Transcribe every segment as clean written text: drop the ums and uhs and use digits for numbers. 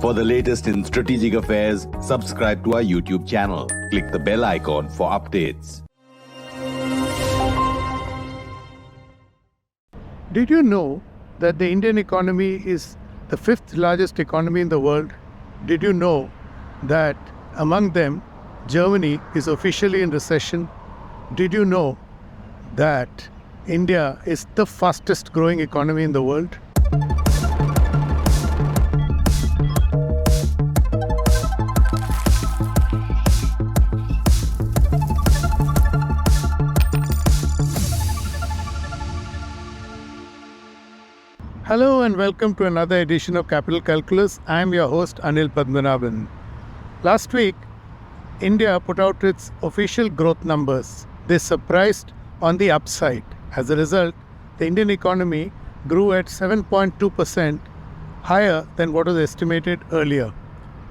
For the latest in strategic affairs, subscribe to our YouTube channel. Click the bell icon for updates. Did you know that the Indian economy is the fifth largest economy in the world? Did you know that among them, Germany is officially in recession? Did you know that India is the fastest growing economy in the world? Hello and welcome to another edition of Capital Calculus. I am your host Anil Padmanabhan. Last week, India put out its official growth numbers. They surprised on the upside. As a result, the Indian economy grew at 7.2%, higher than what was estimated earlier.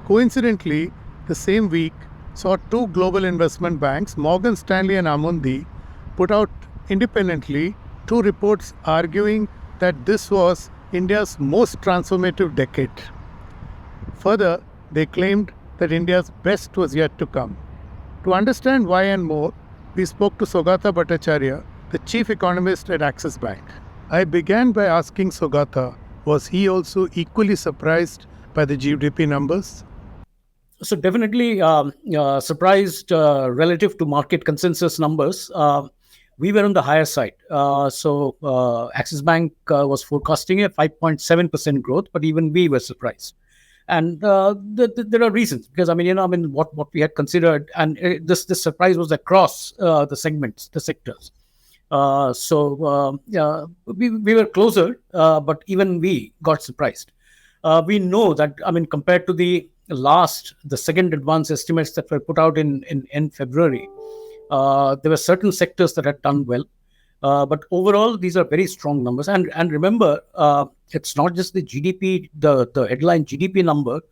Coincidentally, the same week saw two global investment banks, Morgan Stanley and Amundi, put out independently two reports arguing that this was India's most transformative decade. Further, they claimed that India's best was yet to come. To understand why and more, we spoke to Saugata Bhattacharya, the chief economist at Axis Bank. I began by asking Saugata, was he also equally surprised by the GDP numbers? So definitely surprised relative to market consensus numbers. We were on the higher side. So Axis Bank was forecasting a 5.7% growth, but even we were surprised. And there are reasons, because what we had considered, and this surprise was across the segments, the sectors. We were closer, but even we got surprised. We know that, compared to the second advance estimates that were put out in February, there were certain sectors that had done well. But overall, these are very strong numbers. And remember, it's not just the GDP, the headline GDP number,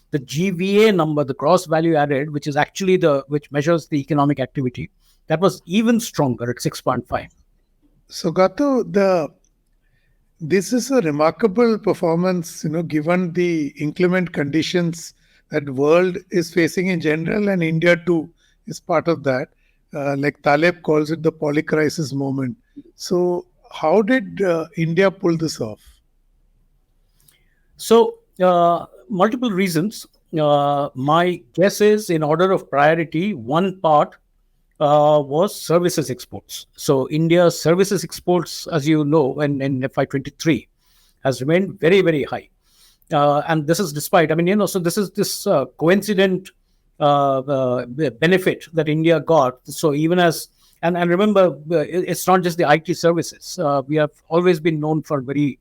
the GVA number, the gross value added, which is actually which measures the economic activity, that was even stronger at 6.5. So Gato, this is a remarkable performance, given the inclement conditions that the world is facing in general, and India too is part of that. Like Taleb calls it the polycrisis moment. So how did India pull this off? So multiple reasons. My guess is, in order of priority, one part was services exports. So India's services exports, as you know, in FY23 has remained very, very high. And this is despite, so this is this coincident benefit that India got. So even as, and remember, it's not just the IT services. We have always been known for very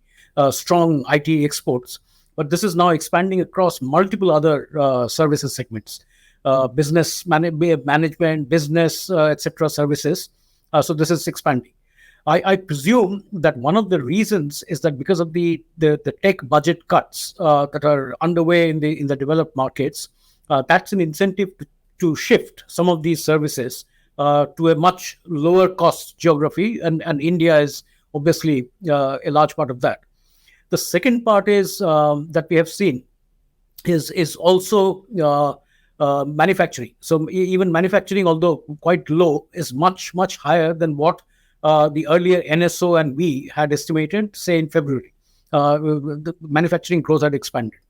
strong IT exports, but this is now expanding across multiple other services segments, business management, business, etc. services. So this is expanding. I presume that one of the reasons is that because of the tech budget cuts that are underway in the developed markets, that's an incentive to shift some of these services to a much lower cost geography, and India is obviously a large part of that. The second part is that we have seen is also manufacturing. So even manufacturing, although quite low, is much higher than what the earlier NSO and we had estimated, say in February. The manufacturing growth had expanded.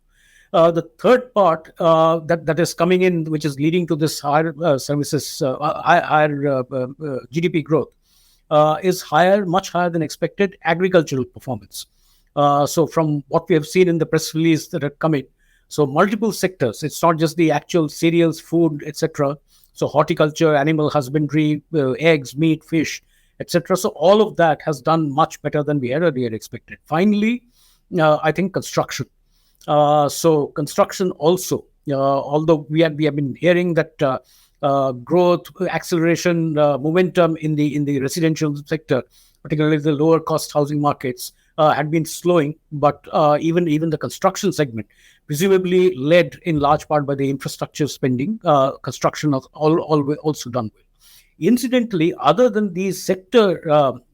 The third part that is coming in, which is leading to this higher services, higher GDP growth, is much higher than expected agricultural performance. So from what we have seen in the press release that had come in, so multiple sectors, it's not just the actual cereals, food, etc. So horticulture, animal husbandry, eggs, meat, fish, etc. So all of that has done much better than we had earlier expected. Finally, I think construction. So construction also, although we have been hearing that growth, acceleration, momentum in the residential sector, particularly the lower cost housing markets, had been slowing, but even the construction segment, presumably led in large part by the infrastructure spending, construction has also done well. Incidentally, other than these sector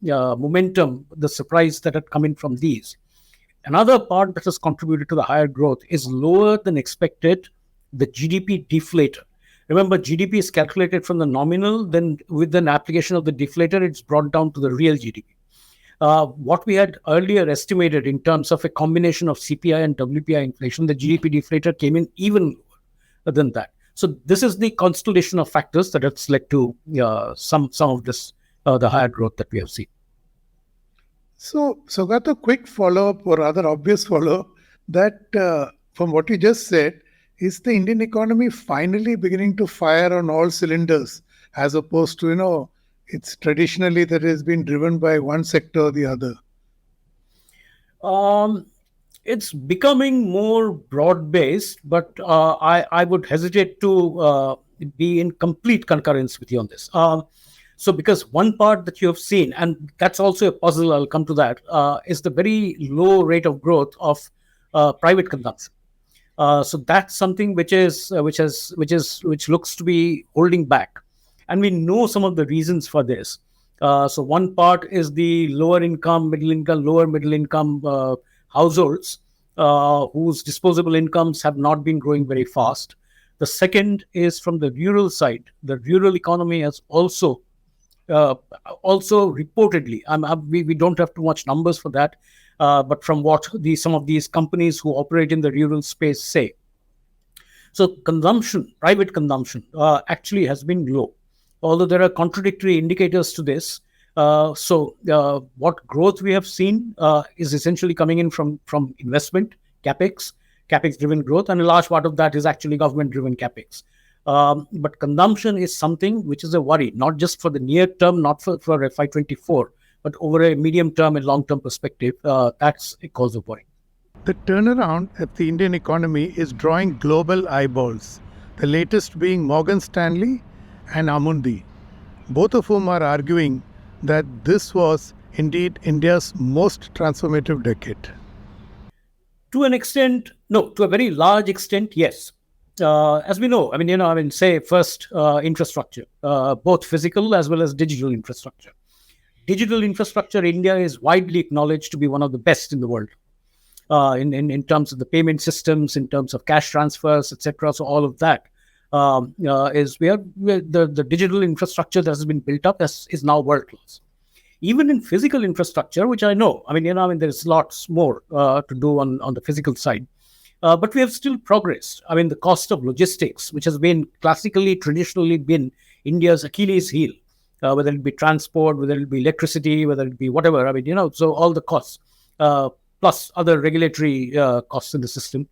momentum, the surprise that had come in from these, Another part that has contributed to the higher growth is lower than expected the GDP deflator. Remember, GDP is calculated from the nominal, then with an application of the deflator, it's brought down to the real GDP. What we had earlier estimated in terms of a combination of CPI and WPI inflation, the GDP deflator came in even lower than that. So this is the constellation of factors that has led to some of this, the higher growth that we have seen. So got a quick follow-up, or rather obvious follow-up, that from what you just said, is the Indian economy finally beginning to fire on all cylinders, as opposed to, it's traditionally that it has been driven by one sector or the other? It's becoming more broad-based, but I would hesitate to be in complete concurrence with you on this. So because one part that you have seen, and that's also a puzzle, I'll come to that, is the very low rate of growth of private consumption. So that's something which looks to be holding back, and we know some of the reasons for this. So one part is the lower middle income households whose disposable incomes have not been growing very fast. The second is from the rural side. The rural economy has also reportedly, we don't have too much numbers for that, but from what some of these companies who operate in the rural space say. So private consumption actually has been low, although there are contradictory indicators to this. So what growth we have seen is essentially coming in from investment, capex-driven growth, and a large part of that is actually government-driven capex. But consumption is something which is a worry, not just for the near term, not for FY24, but over a medium term and long term perspective. That's a cause of worry. The turnaround at the Indian economy is drawing global eyeballs, the latest being Morgan Stanley and Amundi, both of whom are arguing that this was indeed India's most transformative decade. To an extent, no. To a very large extent, yes. As we know, say first infrastructure, both physical as well as digital infrastructure. Digital infrastructure, India is widely acknowledged to be one of the best in the world in terms of the payment systems, in terms of cash transfers, etc. So all of that is where the digital infrastructure that has been built up is now world class. Even in physical infrastructure, which I know, there's lots more to do on the physical side. But we have still progressed. The cost of logistics, which has been traditionally been India's Achilles heel, whether it be transport, whether it be electricity, whether it be whatever, so all the costs, plus other regulatory costs in the system,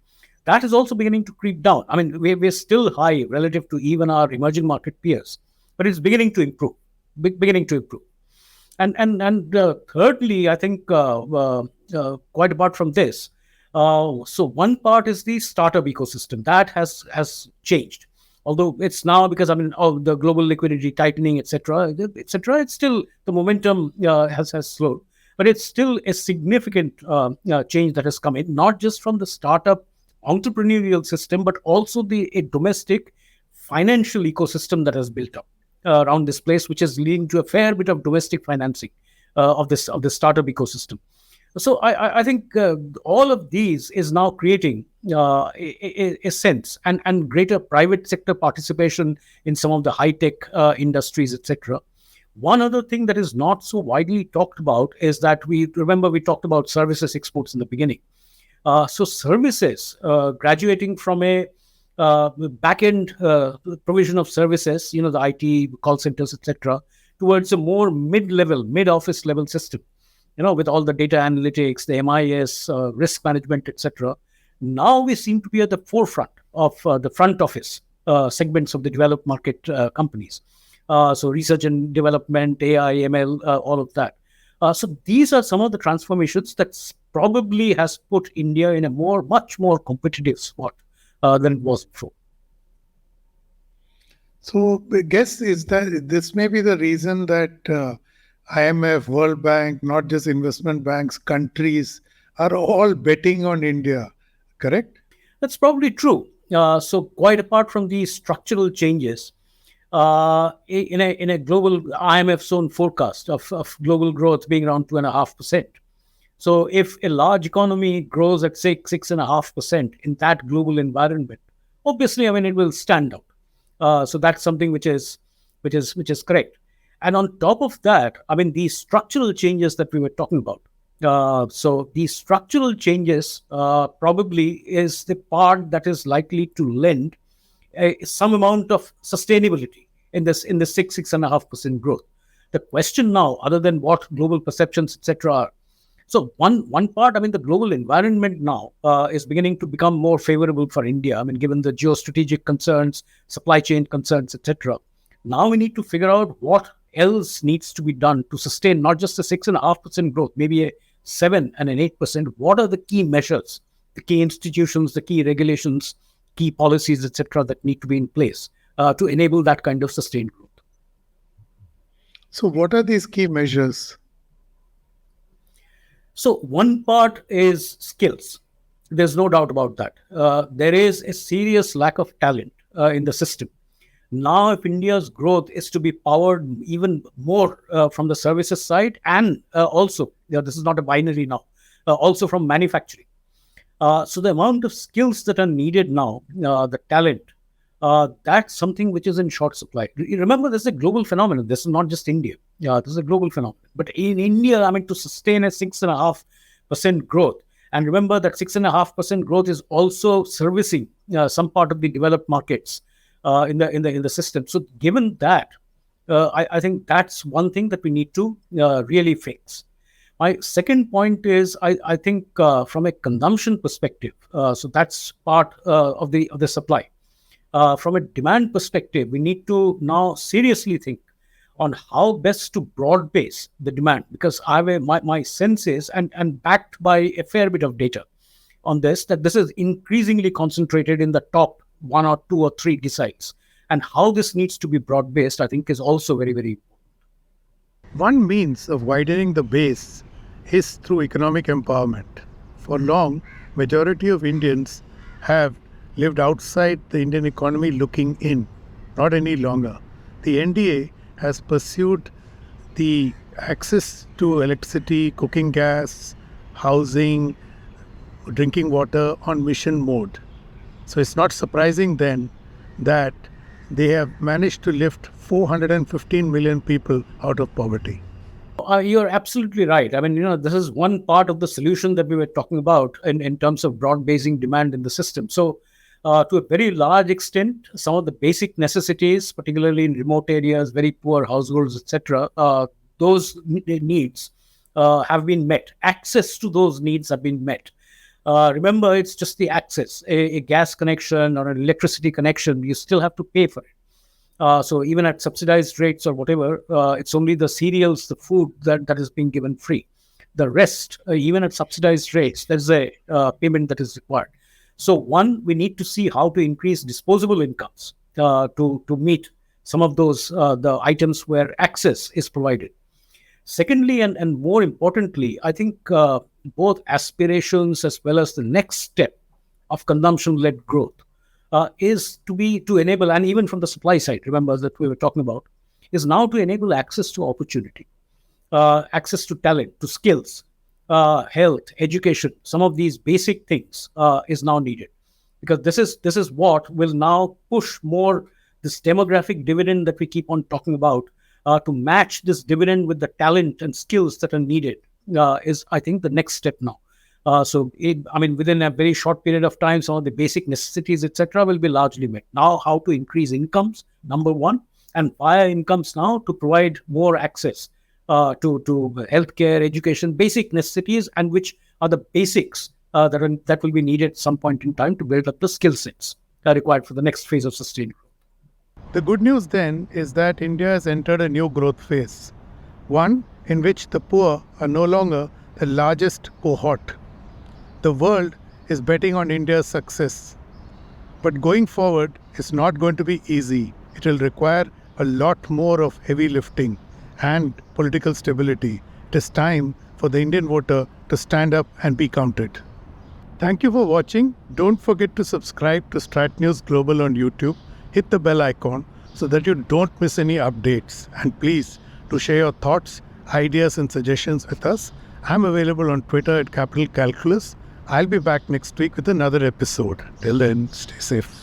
that is also beginning to creep down. We're still high relative to even our emerging market peers, but it's beginning to improve, And thirdly, I think quite apart from this, so one part is the startup ecosystem that has changed, although it's now because of the global liquidity tightening, etc. It's still the momentum has slowed, but it's still a significant change that has come in, not just from the startup entrepreneurial system, but also a domestic financial ecosystem that has built up around this place, which is leading to a fair bit of domestic financing of the startup ecosystem. So I think all of these is now creating a sense and greater private sector participation in some of the high-tech industries, etc. One other thing that is not so widely talked about is that we talked about services exports in the beginning. So services graduating from a back-end provision of services, the IT, call centers, etc., towards a more mid-office level system. With all the data analytics, the MIS, risk management, etc. Now we seem to be at the forefront of the front office segments of the developed market companies. So research and development, AI, ML, all of that. So these are some of the transformations that probably has put India in a much more competitive spot than it was before. So I guess is that this may be the reason that IMF, World Bank, not just investment banks, countries are all betting on India, correct? That's probably true. So quite apart from these structural changes, in a global IMF's own forecast of global growth being around 2.5%. So if a large economy grows at say 6.5% in that global environment, obviously, I mean, it will stand out. So that's something which is correct. And on top of that, I mean, these structural changes that we were talking about. So these structural changes probably is the part that is likely to lend some amount of sustainability in the 6.5% growth. The question now, other than what global perceptions, etc., are. So one part, I mean, the global environment now is beginning to become more favorable for India. I mean, given the geostrategic concerns, supply chain concerns, etc. Now we need to figure out what else needs to be done to sustain not just a 6.5% growth, maybe a 7 and an 8%. What are the key measures, the key institutions, the key regulations, key policies, etc., that need to be in place to enable that kind of sustained growth? So, what are these key measures? So one part is skills. There's no doubt about that. There is a serious lack of talent in the system. Now, if India's growth is to be powered even more from the services side and also, this is not a binary now, also from manufacturing. So the amount of skills that are needed now, the talent, that's something which is in short supply. Remember, this is a global phenomenon. This is not just India. Yeah, this is a global phenomenon. But in India, I mean, to sustain a 6.5% growth, and remember that 6.5% growth is also servicing some part of the developed markets in the system. So, given that, I think that's one thing that we need to really fix. My second point is, I think from a consumption perspective, so that's part of the supply. From a demand perspective, we need to now seriously think on how best to broad base the demand, because my sense is, and backed by a fair bit of data on this, that this is increasingly concentrated in the top 1 or 2 or 3 deciles. And how this needs to be broad based, I think, is also very, very important. One means of widening the base is through economic empowerment. For long, majority of Indians have lived outside the Indian economy looking in, not any longer. The NDA has pursued the access to electricity, cooking gas, housing, drinking water on mission mode. So it's not surprising then that they have managed to lift 415 million people out of poverty. You're absolutely right. I mean, this is one part of the solution that we were talking about in terms of broad basing demand in the system. So, to a very large extent, some of the basic necessities, particularly in remote areas, very poor households, etc., those needs have been met. Access to those needs have been met. Remember, it's just the access. A gas connection or an electricity connection, you still have to pay for it. So even at subsidized rates or whatever, it's only the cereals, the food that is being given free. The rest, even at subsidized rates, there's a payment that is required. So one, we need to see how to increase disposable incomes to meet some of those the items where access is provided. Secondly, and more importantly, I think both aspirations as well as the next step of consumption-led growth is to enable, and even from the supply side, remember that we were talking about, is now to enable access to opportunity, access to talent, to skills, health, education. Some of these basic things is now needed, because this is what will now push more this demographic dividend that we keep on talking about to match this dividend with the talent and skills that are needed is, I think, the next step now. Within a very short period of time, some of the basic necessities, etc., will be largely met. Now, how to increase incomes, number one, and via incomes now to provide more access to healthcare, education, basic necessities, and which are the basics that will be needed at some point in time to build up the skill sets required for the next phase of sustained growth. The good news then is that India has entered a new growth phase, one in which the poor are no longer the largest cohort. The world is betting on India's success. But going forward is not going to be easy. It will require a lot more of heavy lifting and political stability. It is time for the Indian voter to stand up and be counted. Thank you for watching. Don't forget to subscribe to Strat News Global on YouTube. Hit the bell icon so that you don't miss any updates. And please do share your thoughts, ideas and suggestions with us. I'm available on Twitter at Capital Calculus. I'll be back next week with another episode. Till then, stay safe.